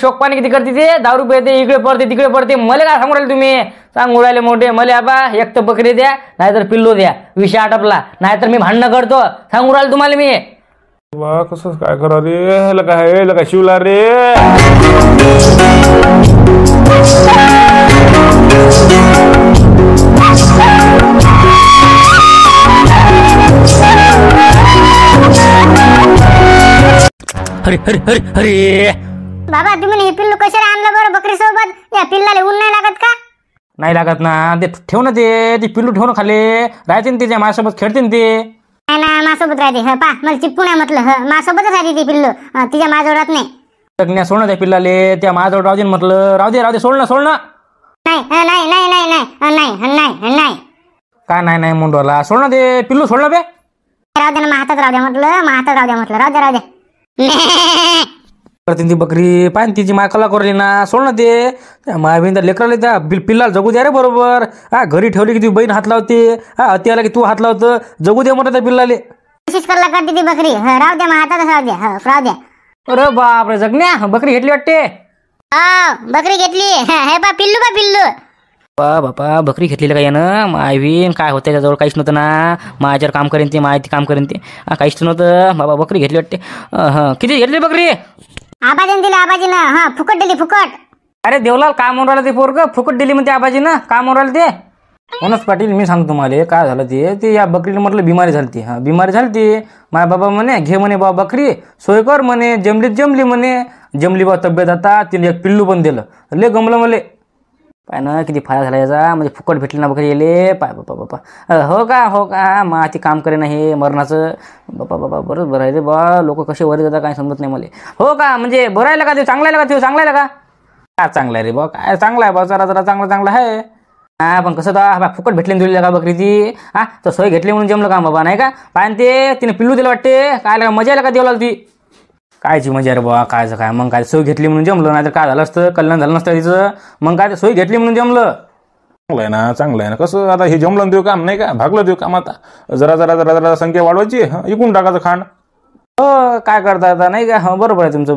शोक पाणी किती करते ते, दारू पिते, इकडे पडते तिकडे पडते. मला काय सांगू राहिले तुम्ही? सांगू राहिले मोठे मला आबा एक तर बकरी द्या नाहीतर पिल्लू द्या, विषय आटपला. नाहीतर मी भांडणं करतो, सांगू राहिले तुम्हाला मी. बा कसं काय करा रे, लका हे लका शिवला रे. अरे अरे अरे अरे बाबा तुम्ही हे पिल्लू कशाला आणलं बरं बकरी सोबत? या पिल्लाला ऊन नाही लागत का? नाही लागत ना, ते ठेव ना, ते पिल्लू ठेव ना खाली, राहते ना तिच्या माझ्यासोबत खेळते ना ते. नाही ना माझ्यासोबत राहते. पा मला चिपकून आहे म्हटलं. माझ्यासोबतच राहते ती पिल्लू, तिच्या माझ्याजवळ राहत नाही. सोड ना त्या पिल्लाले, त्या माझ्याजवळ राहू दे म्हटलं. राहू दे सोड ना, सोड ना. नाही नाही नाही नाही नाही नाही नाही काय नाही नाही मुंडवाला, सोड ना ते पिल्लू, सोड ना बे. राहू दे ना, महातात राहू द्या म्हटलं, महातात राहू द्या म्हटलं. राहू द्या राहू द्या. ती बकरी पाय तिची माय कला करली ना, सोड ना ते. मायबीन लेकराला त्या पिल्लाला जगू द्या रे बरोबर. घरी ठेवली की ती बहीण हात लावते, अति आला की तू हात लावतं. जगू दे म्हणत त्या पिल्लाले. कोशिश करायला करते ती बकरी. राहू द्या महातातच राहू द्या. राहू द्या. अरे बापरे, जगण्या बकरी घेतली वाटते. बकरी घेतली. हे बा पिल्लू, बा पिल्लू. बापा बकरी घेतलेली काय यानं? मायबीन काय होतं त्याच्याजवळ? काहीच नव्हतं ना. माझ्यावर काम करेन ते, माहिती काम करेन ते. काहीच नव्हतं बाबा, बकरी घेतली वाटते. किती घेतली बकरी? आबाजीनं दिली, आबाजीनं. फुकट दिली, फुकट. अरे देवलाल, काय म्हणून राहिलं ते पोरग? फुकट दिली म्हणते आबाजीनं, काय म्हणून राहिलं ते? मनोज पाटील, मी सांगतो तुम्हाला काय झालं ते या बकरीला म्हटलं बिमारी झाली. बिमारी झाली. माझ्या बाबा म्हणे घे म्हणे बाबा बकरी, सोय कर म्हणे. जमली म्हणे. जमली बा तब्येत. आता तिने एक पिल्लू पण दिलं. लय गमलं मले. पाय ना किती फायदा झाला याचा, म्हणजे फुकट भेटली ना बकरी येले. पाय बापा. हो का मा ती काम करे ना हे मरणाचं. बापा बरं आहे रे बा. लोक कसे वर जातात काय समजत नाही मला. हो का, म्हणजे बरं आहे का ते? चांगला आहे का ते? चांगला आहे का? काय चांगला आहे रे बा? काय चांगला आहे बा, जरा चांगला आहे. पण कसं तर फुकट भेटली दिली का बकरी ती? तर सोय घेतली म्हणून जमलं का बाबा? नाही का? पाय ते तिने पिल्लू दिलं वाटते. काय लागा मजा आला का देवला ती? कायची मजा रे बा, कायचं काय? मग काय सोय घेतली म्हणून जमलं, नाहीतर काय झालं असतं? कल्याण झालं नसतं तिचं. मग काय सोय घेतली म्हणून जमलं. चांगलं आहे ना. कसं आता हे जमलं देऊ काम नाही का? भागलं देऊ काम. आता जरा संख्या वाढवायची, इकून टाकायचं खांड. हो काय करता आता, नाही का? बरोबर आहे तुमचं.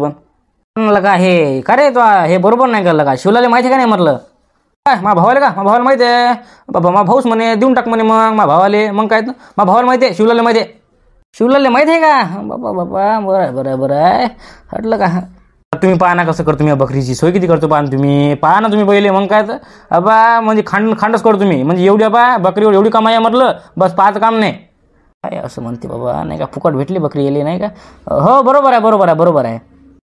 पण लगा हे का रे, तो हे बरोबर नाही करलं का? शिवलाला माहिती का नाही म्हटलं? काय मा भावाले का? मा भावाला माहिती आहे बाबा. मा भाऊच म्हणे देऊन टाक म्हणे. मग मा भावाले मग काय? मा भावाला माहिती आहे, शिवलाला माहिती आहे. शिवलाला माहिती आहे का? बाबा बरं आहे. हटलं का? तुम्ही पहा ना कसं करतो मी बकरीची सोय किती करतो. पहा तुम्ही, पहा ना तुम्ही पहिले. मग काय तर अबा म्हणजे खांडच करतो मी. म्हणजे एवढी अबा बकरीवर एवढी कमाई आहे म्हटलं, बस पाहायचं काम नाही. काय असं म्हणते बाबा, नाही का? फुकट भेटली बकरी येली, नाही का? हो बरोबर आहे.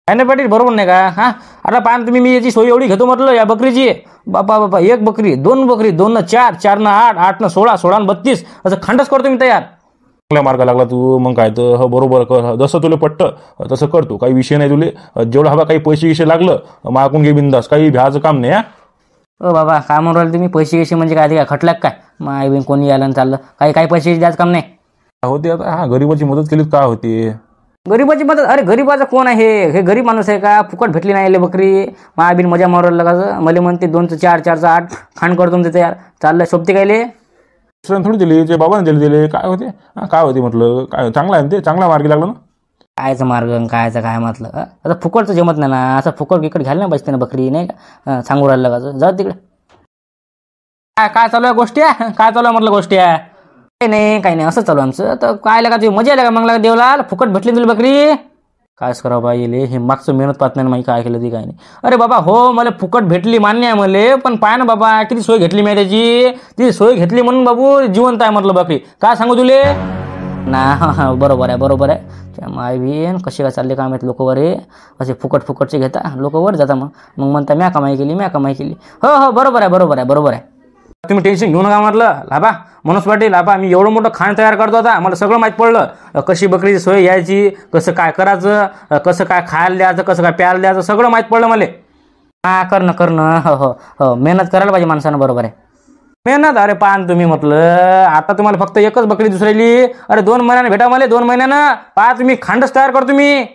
काय नाही पाटील, बरोबर नाही का? आता पाहा तुम्ही, मी याची सोय एवढी घेतो म्हटलं या बकरीची. बापा एक बकरी, दोन बकरी, 2 न 4, 4 न 8, 8 न 16, 16 न 32 असं खंडच करतो मी तयार. चांगला मार्ग लागला तू. मग काय तर हो बरोबर कर, जसं तुला पटतं तसं करतो. काही विषय नाही तुले. जेवढं हवा काही पैसे लागलं मागून घे बिंदास. काही भ्याचं काम नाही. ओ बाबा काय म्हणून राहिले तुम्ही? पैसे म्हणजे काय? ते काय खटलाक काय? माय बिन कोणी यायला चाललं? काही पैसे द्यायचं काम नाही होते. आता गरीबाची मदत केली काय होते? गरीबाची मदत? अरे गरीबाचा कोण आहे? हे गरीब माणूस आहे का? फुकट भेटली नाही बकरी. माय बिन मजा मारायला लागायचं. मला म्हणते 2 चं 4, 4 चं 8 खांड करतो तुमचं तयार. चाललं शोभते कायले? थोडी दिली ते बाबाने दिले. काय होते? काय होते म्हटलं? काय चांगला आहे ते? चांगला मार्गी लागला ना. कायचं मार्ग कायचं काय म्हटलं? आता फुकटचं जमत नाही ना. असं फुकट गिकट घ्यायला नाही बसते ना बकरी, नाही का? सांगू राहिलं लागायचं. जाऊ तिकडे. काय चालू आहे गोष्टी? काय चालू आहे म्हटलं गोष्टी? काही नाही असं चालू आमचं. तर काय लागा तुझी मजा आला का? मग लागा देवलाल फुकट भेटली तुला बकरी. कायच करावं बा येले, हे मागचं मेहनत पाहत नाही माहिती काय केलं ती काय नाही. अरे बाबा हो मला फुकट भेटली मान्य आहे मले, पण पाय ना बाबा किती सोय घेतली मी त्याची. ती सोय घेतली म्हणून बाबू जिवंत आहे म्हटलं बकरी. काय सांगू तुले ना? बरोबर आहे. माय बीन कसे काय चालले काम आहेत लोक वर. असे फुकटचे घेता लोक वर जाता. मग म्हणता म्या कमाई केली. हो बरोबर आहे. तुम्ही टेन्शन घेऊ नका म्हटलं. लाभा मनोज पाटील, लाभा मी एवढं मोठं खाण तयार करतो आता. मला सगळं माहीत पडलं. कशी बकरीची सोय यायची, कसं काय करायचं, कसं काय खायला द्यायचं, कसं काय प्यायला द्यायचं, सगळं माहीत पडलं मला. करणं. हो मेहनत करायला पाहिजे माणसानं. बरोबर आहे मेहनत. अरे पान तुम्ही म्हटलं आता तुम्हाला फक्त एकच बकरी दुसरेली. अरे 2 महिन्यानं भेटा मला. 2 महिन्यानं पहा तुम्ही खांडच तयार करतो मी.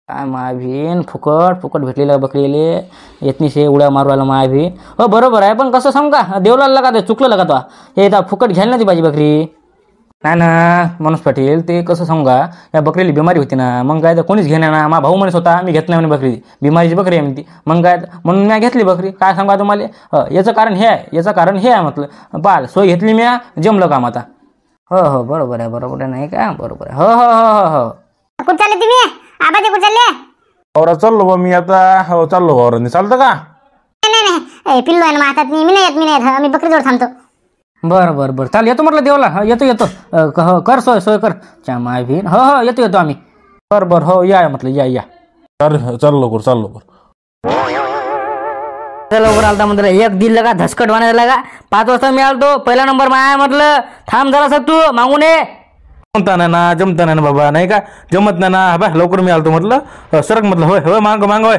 काय मायभीन फुकट भेटलेला बकरीले येतनीशे उड्या मारू आला मायभीन. हो बरोबर आहे. पण कसं सांगू का? देवलाला का ते चुकलं का तो? हे फुकट घ्यायला नाही पाहिजे बकरी. नाही ना मनोज पाटील, ते कसं सांगू का, या बकरीला बिमारी होती ना, मग काय तर कोणीच घेणार ना. मा भाऊ म्हणत होता मी घेत नाही म्हणे बकरी, बिमारीची बकरी आहे म्हणती. मग काय म्हणून मी घेतली बकरी. काय सांगा तुम्हाला, याचं कारण हे आहे, याचं कारण हे आहे म्हटलं. बाल सोय घेतली मी, जमलं काम आता. हो बरोबर आहे नाही का, बरोबर आहे. हो. कुठं चालले तुम्ही? आबाजी कुठं चालले? वावरात चाललो बा मी आता. हो चाललो वावरात. चालतं का? नाही पिल्लो आहे ना हातात. मी नाही येत. मी बकरीजवळ थांबतो. बरं चाल येतो म्हटलं देवला. येतो कर सोय कर माय भीन. हो येतो आम्ही. बरं हो या म्हटलं या. चाल लवकर. लवकर आलता म्हटलं, एक दिल लगा धसकट वाणायला का 5 वाजता मी आलतो. पहिला नंबर माया म्हटलं, थांब जरा तू मागून ये. जमता नाही ना बाबा, नाही का जमत नाही ना. बा लवकर मी आलतो म्हटलं. सरक म्हटलं. होय मांग होय.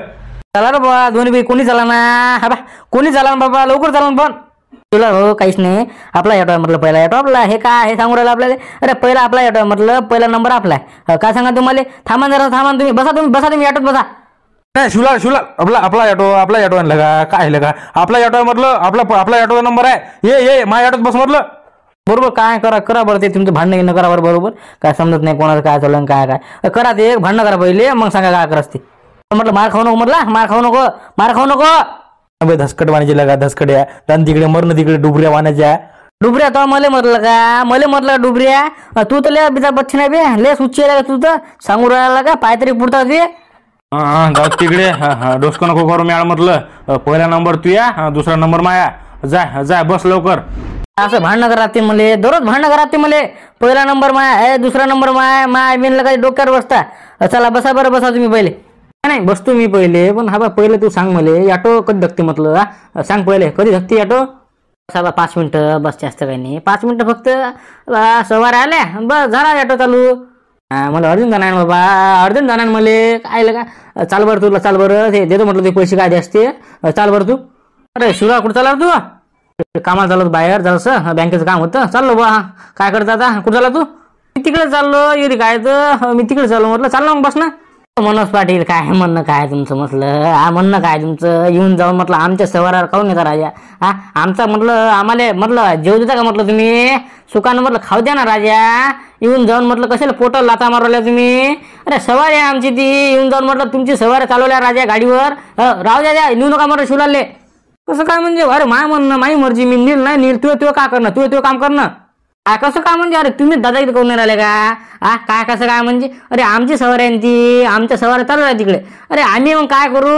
चला रे बाबा, दोन्ही बी कोणी चाला ना. कोणी चाला ना बाबा, लवकर चाला ना. पण तुला हो काहीच नाही. आपला ऑटो म्हटलं, पहिला ऑटो आपला. हे काय हे सांगू राहिलं आपल्याला. अरे पहिला आपला ऑटो म्हटलं, पहिला नंबर आपला. काय सांगा तुम्हाला. थांबा जरा तुम्ही. बसा तुम्ही ऑटोत बसा. नाही शुला आपला ऑटो आणला का? काय का आपला ऑटो म्हटलं. आपला ऑटोचा नंबर आहे. ये माझ्या ऑटोत बस म्हटलं. बरोबर काय करा बरं. ते तुमचं भांडणं घेणं करा बरोबर. काय समजत नाही कोणाचं काय चाललं काय करा. ते एक भांडणं करा पहिले, मग सांगा काय करत ते. म्हटलं मार खाऊ नको. अबे धसकट वाण्याची लगा धसकड्या. त्यानं तिकडे मरण, तिकडे डुबऱ्या वाण्याच्या. डुबऱ्या तो मला म्हटलं डुबऱ्या. तू तर लय बिचा बच्ची नाही बे, लय सुच्ची तू तर सांगू राहिला का पाय तरी पुरता ते. जाऊ तिकडे. डोसकं नको करू मॅडम म्हटलं. पहिला नंबर तू या, दुसरा नंबर माया. जाय बस लवकर. असं भांडणं करा ते मले, दररोज भांडणं करा ते मले. पहिला नंबर माया, दुसरा नंबर माय बिनला काही डोक्यावर बसता. चला बसा तुम्ही पहिले. नाही बसतो मी पहिले, पण पहिले तू सांग मले ऑटो कधी धकते म्हटलं. सांग पहिले कधी धकते ऑटो. 5 मिनिटं बस, जास्त काही नाही. 5 मिनिटं फक्त. सवार आल्या बस झाला ऑटो चालू. मला अर्जंट जाणार बाबा, मले काय लगा. चाल बरं ते देतो म्हटलं. ते पैसे काय असते. चाल बरं तू. अरे शिवरा कुठं चालला तू. कामाला चाललो बाहेर जरासं, बँकेचं काम होतं. चाललो बा. काय करता आता. कुठं चालला तू. मी तिकडे चाललो. येरी काय तर मी तिकडे चाललो म्हटलं. चाललो मग बस ना. मनोज पाटील काय म्हणणं काय तुमचं म्हटलं. म्हणणं काय तुमचं. येऊन जाऊन म्हटलं आमच्या सवारावर काऊन येता राजा. आमचा म्हटलं आम्हाला म्हटलं जेव देता का म्हटलं तुम्ही. सुकानं म्हटलं खाऊ द्या ना राजा. येऊन जाऊन म्हटलं कशाला पोटाला लाता मारवल्या तुम्ही. अरे सवार आहे आमची ती. येऊन जाऊन म्हटलं तुमची सवार चालवल्या राजा गाडीवर. राहू द्या नेऊ नका म्हटलं शिवलाले. कसं काय म्हणजे. अरे माय म्हणणं माही मर्जी. मी नील नाही नील. तू काय करणं. तू काम करणं. कसं काय म्हणजे. अरे तुम्ही दादा इथे करून राहिले का. काय कसं काय म्हणजे. अरे आमची सवार आहे ती. आमच्या सवार चालू आहे तिकडे. अरे आम्ही मग काय करू.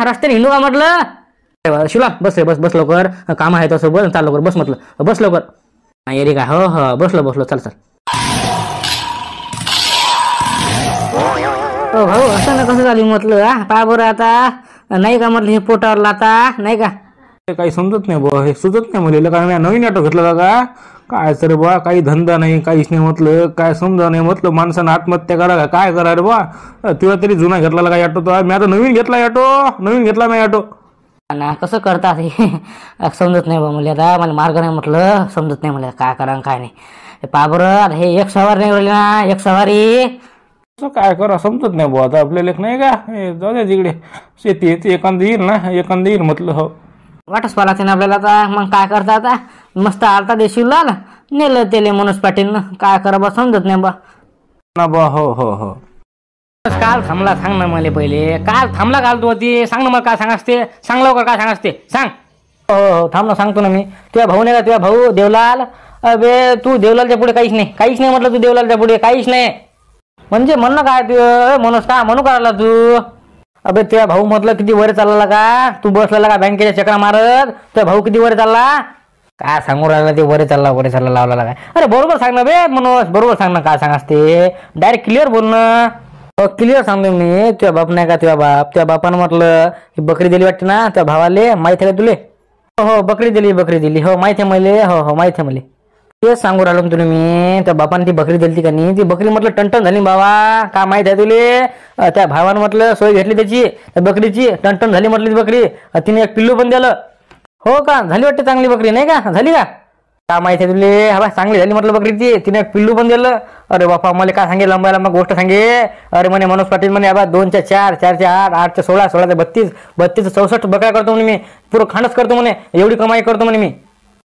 रस्त्याने हिंडू का म्हटलं. शिवला बस लवकर. काम आहे तसं बस. चाल लवकर बस म्हटलं. बस लवकर. येरी का. हो बसलो चल. भाऊ असं ना कसं झाली म्हटलं. पहा बरं आता. नाही का म्हटलं हे पोटावर लाता नाही का. काही समजत नाही बा. हे सुचत नाही मला. काय नवीन ऑटो घेतला का काय सर बा. काही धंदा नाही काहीच नाही म्हटलं. काय समजा नाही म्हटलं. माणसानं आत्महत्या करा काय करा रे बा. तुला तरी जुना घेतला काय ऑटो. तो मी आता नवीन घेतला मी ऑटो. ना कसं करतात हे समजत नाही बा मला. आता मला मार्ग नाही म्हटलं. समजत नाही मला काय करा काय नाही. पहा बरं हे एक सवार नाही राहिली ना. एक सवारी काय करा समजत नाही बुवा. आता आपल्याला नाही का. जाऊ द्या तिकडे. शेती येते एखादी येईल म्हटलं. हो वाटच पालाचे ना आपल्याला आता. मग काय करता आता. मस्त आलता देशील नेलं तेले मनोज पाटील. काय करा बा समजत नाही बा. हो काल थांबला सांग ना मला पहिले. काल थांबला काल तू होती. सांग ना मला काय सांगासते. सांग लवकर काय सांगासते सांग. हो थांब ना सांगतो ना मी. तुझ्या भाऊ नाही का. तुझ्या भाऊ देवलाल. अबे तू देवलालच्या पुढे काहीच नाही म्हटलं. तू देवलालच्या पुढे काहीच नाही म्हणजे म्हणणं काय तू. मनोज का म्हणू करायला तू. अबे तुझ्या भाऊ म्हटलं किती वर चालला का. तू बसला का बँकेच्या चक्रा मारत. तुझ्या भाऊ किती वर चालला. काय सांगू राहिला ते. वर चालला लावला काय. अरे बरोबर सांग ना बे मनोज. बरोबर सांग ना काय सांगास ते. डायरेक्ट क्लिअर बोल ना. क्लिअर सांगतो मी. तुझ्या बाप नाही का. तुझ्या बापानं म्हटलं ही बकरी दिली वाटते ना तुझ्या भावाले. माहिती आहे का तुले. हो बकरी दिली. हो माहिती आहे मले. हो माहिती आहे मले. तेच सांगू राहिलो तुला मी. त्या बापाने ती बकरी दिली का नाही. ती बकरी म्हटलं टनटन झाली बाबा. काय माहित आहे तुले. त्या भावानं म्हटलं सोय घेतली त्याची त्या बकरीची. टनटन झाली म्हटली ती बकरी. तिने एक पिल्लू पण दिलं. हो का झाली वाटते चांगली बकरी नाही का. झाली का. काय माहिती आहे तुले. चांगली झाली म्हटलं बकरी ती. तिने एक पिल्लू पण दिलं. अरे बापा मला काय सांगे लंबायला मग गोष्ट सांगे. अरे म्हणे मनोज पाटील म्हणे 2 च्या 4, 4 च्या 8, 8 च्या 16, 16 च्या 32, 32 च्या 64 बकऱ्या करतो म्हणे मी. पुरं खांडच करतो म्हणे. एवढी कमाई करतो म्हणे मी.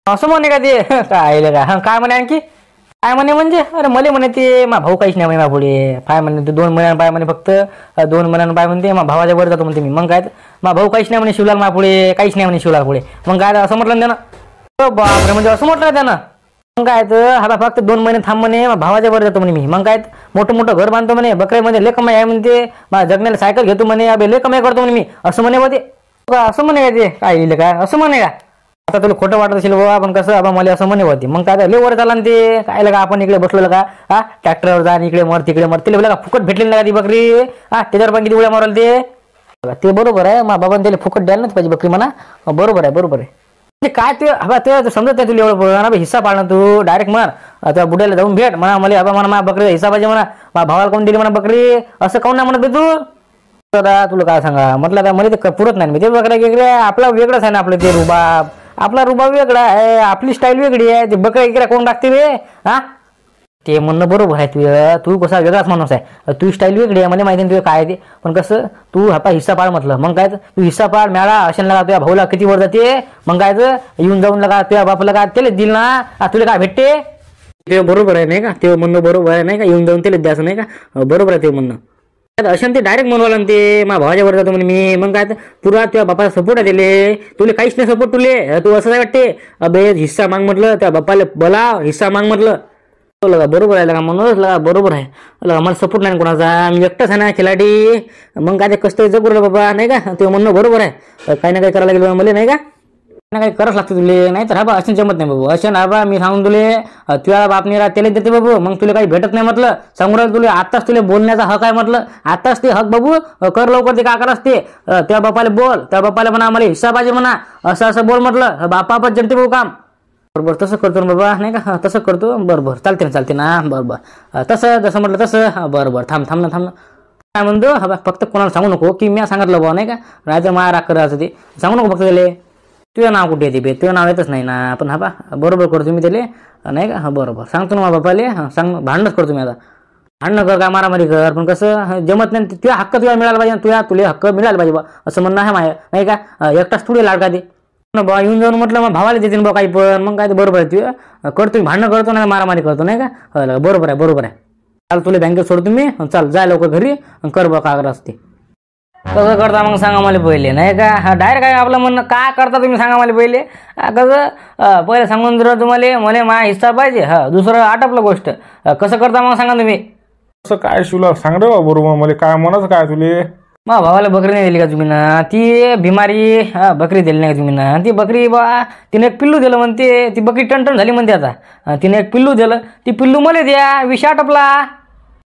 असं म्हणे का ते. काय म्हणे आणखी. काय म्हणे म्हणजे अरे मले म्हणे ते मा भाऊ काहीच नाही म्हणे पुढे काय म्हणे ते 2 महिन्यानं पाय म्हणे फक्त 2 महिन्यानं पाय म्हणते मा भावाच्या वर जातो म्हणते मी मग काय मा भाऊ काहीच नाही म्हणे शिवलाल मा पुढे काहीच नाही म्हणे शिवलाल पुढे मग काय असं म्हटलं ना त्यानं बापरे म्हणजे असं म्हटलं त्यानं मग काय तर हा फक्त 2 महिने थांब म्हणे भावाच्या वर जातो म्हणे मी मग काय मोठं मोठं घर बांधतो म्हणे बकऱ्यामध्ये लय कमाई आहे म्हणते मा जगण्याला सायकल घेतो म्हणे अबे लय कमाई करतो म्हणे मी असं म्हणे होते असं म्हणे ते काय येईल काय असं म्हणे का आता तुला खोटं वाटत असेल बाबा आपण कसं बाबा मला असं म्हणे होते मग काय लय वर चालला ना ते काय लगा आपण इकडे बसलो का हा ट्रॅक्टरवर जा इकडे मर तिकडे मर तिला का फुकट भेटलेली का ती बकरी हा त्याच्यावर पण किती उड्या मारल ते बरोबर आहे मा बाबाने त्याला फुकट द्यायला नाही पाहिजे बकरी म्हणा बरोबर आहे म्हणजे काय ते हवा ते समजत नाही तुला एवढं हिस्सा पाळणं तू डायरेक्ट मार त्या बुड्याला जाऊन भेट म्हणा मला बाबा म्हणा बकरी हिस्सा पाहिजे म्हणा मा भावाला कोण दिली म्हणा बकरी असं काऊन नाही म्हणत तू तुला काय सांगा म्हटलं आता मला ते पुरत नाही ते बकऱ्या वेगळ्या आपला वेगळंच आहे ना आपलं ते रुबाब आपला रुबाब वेगळा आहे आपली स्टाईल वेगळी आहे ते बकऱ्या इकडे कोण टाकते रे हा ते म्हणणं बरोबर आहे तू कसा वेगळाच माणूस आहे तू स्टाईल वेगळी आहे मला माहिती नाही तुझं काय ते पण कसं तू हापा हिस्सा पाड म्हटलं मग काय तू हिस्सा पाड मेळा अशा लगा तुझ्या भाऊला किती वर जाते मग काय येऊन जाऊन लगा तुझ्या बापाला का त्याला दिल ना तुला काय भेटते ते बरोबर आहे नाही का ते म्हणणं बरोबर आहे नाही का येऊन जाऊन त्याला द्यायचं नाही का बरोबर आहे ते म्हणणं अशाने ते डायरेक्ट म्हणवाला ते मा भावाच्या वर जातो म्हणे मी मग काय पुरा तुझ्या बापाला सपोर्ट आहे दिले तुला काहीच नाही सपोर्ट तुले तू असं काय वाटते अबे हिस्सा माग म्हटलं त्या बापाला बोला हिस्सा माग म्हटलं लगा बरोबर आहे लगा म्हणूनच लगा बरोबर आहे लगा मला सपोर्ट नाही कोणाचा मी एकटाच आहे ना खिलाडी मग काय ते कसं जगू बाबा नाही का ते म्हणणं बरोबर आहे काही ना काही करायला लागेल मला नाही का ना काही करत लागतं तुले नाही तर हा बा असे जमत नाही बाबू असे ना बा मी सांगून तुले तुला बापने त्याला देते बाबू मग तुला काही भेटत नाही म्हटलं सांगून राहिलं तुला आताच तुला बोलण्याचा हक आहे म्हटलं आताच ते हक बाबू कर लवकर ते का करत ते त्या बापाला बोल त्या बापाला म्हणा आम्हाला हिस्सा पाहिजे म्हणा असं बोल म्हटलं बापापत जमते भाऊ काम बरोबर तसं करतो ना बाबा नाही का तसं करतो बरोबर चालते ना बरोबर जसं म्हटलं तसं बरोबर थांब ना काय म्हणतो हा फक्त कोणाला सांगू नको की मी सांगितलं बाबा नाही का राहायचं माया राग करायचं ते सांगू नको फक्त त्याला तुझं नाव कुठे येते बे तुझं नाव येतच नाही ना पण हा बा बरोबर करतो मी त्याला नाही का हा बरोबर सांगतो ना बापाले सांग भांडणच करतो मी आता भांडणं कर का मारामारी कर पण कसं जमत नाही तुझ्या हक्क तुला मिळाला पाहिजे तुला हक्क मिळाला पाहिजे बा असं म्हणणं आहे माझ्या नाही का एकटाच थोडी लाडका दे बा येऊन जाऊन म्हटलं मग भावाला देते बा काही पण मग काय ते बरोबर आहे तुझं करतो भांडणं करतो ना मारामारी करतो नाही का बरोबर आहे चाल तुला बँकेत सोडतो मी चाल जाय लवकर घरी कर बा कागद असते कसं करता मग सांगा मला पहिले नाही का डायरेक्ट काय आपलं म्हणणं काय करता तुम्ही सांगा मला पहिले कसं पहिले सांगून दिलं तुम्हाला मला माझा हिस्सा पाहिजे दुसरं आटपलं गोष्ट कसं करता मग सांगा तुम्ही असं काय शिवला सांग रे बा बरोबर मला काय म्हणाच काय तुले मग भावाला बकरी नाही दिली का तुम्ही ना ती बिमारी बकरी दिली नाही का तुम्ही ना ती बकरी बा तिने एक पिल्लू दिलं म्हणते ती बकरी टणटण झाली म्हणते आता तिने एक पिल्लू दिलं ती पिल्लू मला द्या विषय आटपला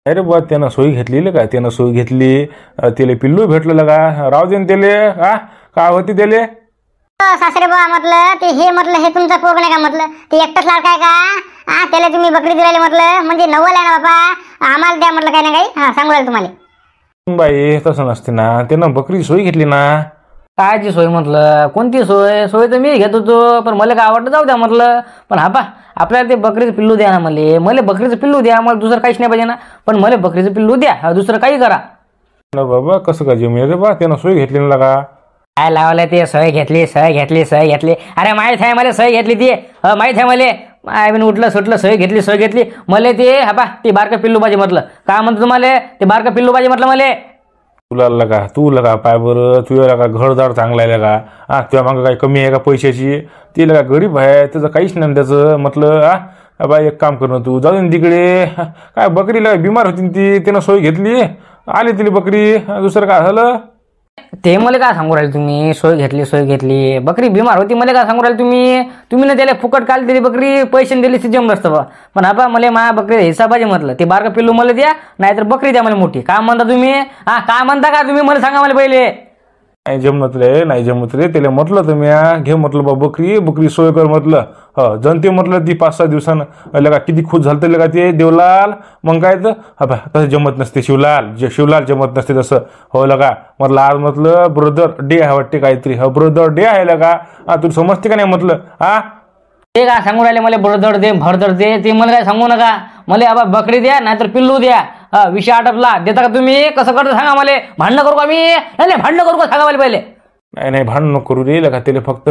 अरे बा त्यानं सोयी घेतलेली काय त्यानं सोयी घेतली त्याला पिल्लू भेटलेलं का राव देन त्याले काय होती त्याले सासरे बाबा म्हटलं ते हे म्हटलं हे तुमचा पोरग नाही का म्हटलं ते एकटाच लाडका आहे का त्याला तुम्ही बकरी दिरायला म्हटलं म्हणजे नवल आहे ना बाबा आम्हाला द्या म्हटलं काही ना काही सांगू राहिले तुम्हाला बाई तसं नसते ना त्यानं बकरी सोयी घेतली ना कायची सोय म्हटलं कोणती सोय तर मी घेत होतो पण मला काय आवडतं जाऊ द्या म्हटलं पण हा आपल्याला ते बकरीचं पिल्लू द्या ना मला बकरीचं पिल्लू द्या मला दुसरं काहीच नाही पाहिजे ना पण मला बकरीचं पिल्लू द्या दुसरं काही करा बाबा कसं का जमी रे बा त्यानं सोय घेतली ना का काय लावलं ते सय घेतली अरे माहीत आहे मला सय घेतली ती माहीत आहे मला आय उठलं सुटलं सय घेतली मला ते ते बारकं पिल्लू पाहिजे म्हटलं काय म्हणतो तुम्हाला ते बारकं पिल्लू पाहिजे म्हटलं मला तुला लगा तू लगा पाय बरं तुझ्या लगा घरदार चांगला आहे लगा तुझ्या मागं काही कमी आहे का पैशाची ती लगा गरीब आहे त्याचं काहीच नाही त्याचं म्हटलं बा एक काम करणं तू जाऊन तिकडे काय बकरीला बिमार होती ती त्यानं सोय घेतली आली तिला बकरी दुसरं काय झालं ते मला काय सांगू राहिले तुम्ही सोय घेतली बकरी बिमार होती मला काय सांगू राहिले तुम्ही ना त्याला फुकट काल दिली बकरी पैसे दिले जम नसतं बा पण मला माझ्या बकरी हिसाबाचे म्हटलं ते बारकं पिल्लू मला द्या नाहीतर बकरी द्या मला मोठी काय म्हणता तुम्ही काय म्हणता का तुम्ही मला सांगा मला पहिले नाही जमत रे त्याला म्हटलं तर मी घे म्हटलं बा बकरी सोय कर म्हटलं जनते म्हटलं ती 5-6 दिवसानं लगा किती खुश झालं तर लगा ते देवलाल मग काय तर तसं जमत नसते शिवलाल जमत नसते तसं हो लगा म्हटलं आज म्हटलं ब्रदर डे आहे वाटते काहीतरी ब्रदर डे आहे लगा तुला समजते का नाही म्हटलं ते काय सांगू राहिले मला ब्रदर दे भरदर दे ते मला काय सांगू नका मला बकरी द्या नाहीतर पिल्लू द्या विषय आटपला देता का तुम्ही कसं करता सांगा मला भांडणं करू का मी नाही भांडणं करू का सांगा मला पहिले नाही भांडण नको करू रे लगा त्याला फक्त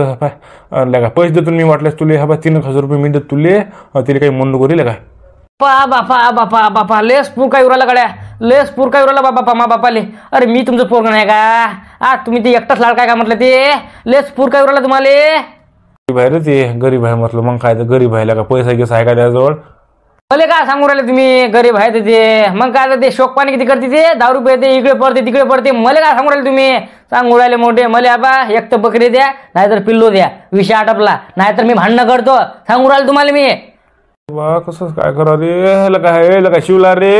लगा पैसे देतो मी वाटल्यास तुले 3,000 रुपये मी देतो तुले तिला काही म्हणून नको रे लगा बापा बापा बापा लेस पूर काय उराला गड्या, लेस पूर काय उराला बापा मा बापाले. अरे मी तुमचं पोरग नाही का? तुम्ही ते एकटाच लाड काय का म्हटलं ते लेस पूर काय उराला तुम्हाला? गरीब आहे रे ते, गरीब आहे म्हटलं. मग काय तर गरीब आहे का, पैसा घेसा आहे का त्याजवळ? भले काय सांगू राहिले तुम्ही गरीब आहे ते, मग काय ते शोक पाणी किती करते ते, दारू पिते, इकडे पडते तिकडे पडते. मला काय सांगू राहिले तुम्ही? सांगू राहिले मोठे मला आबा एक तर बकरी द्या नाहीतर पिल्लू द्या, विषय आटपला. नाहीतर मी भांडणं करतो, सांगू राहिले तुम्हाला मी. बा कसं काय करा रे, काय शिवला रे.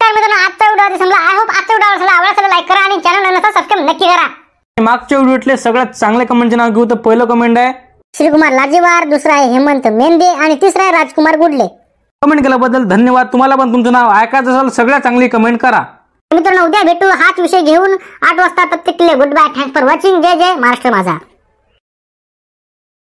तर मित्रांनो आजचा व्हिडिओ समजा आय होप आजचा व्हिडिओ आवडला लाईक करा आणि चॅनल नसेल सबस्क्राईब नक्की करा. मागच्या व्हिडिओतले सगळ्यात चांगल्या कमेंटचे नाव घेऊ. तर पहिलं कमेंट आहे श्रीकुमार लाजीवार, दुसरा आहे हेमंत मेंदे आणि तिसरा आहे राजकुमार गुडले. कमेंट केल्याबद्दल धन्यवाद. तुम्हाला पण तुमचं नाव ऐकायचं असेल सगळ्यात चांगली कमेंट करा. मित्रांनो उद्या भेटू हाच विषय घेऊन 8 वाजता. प्रत्येक good bye. Thanks for watching. जय जय महाराष्ट्र माझा.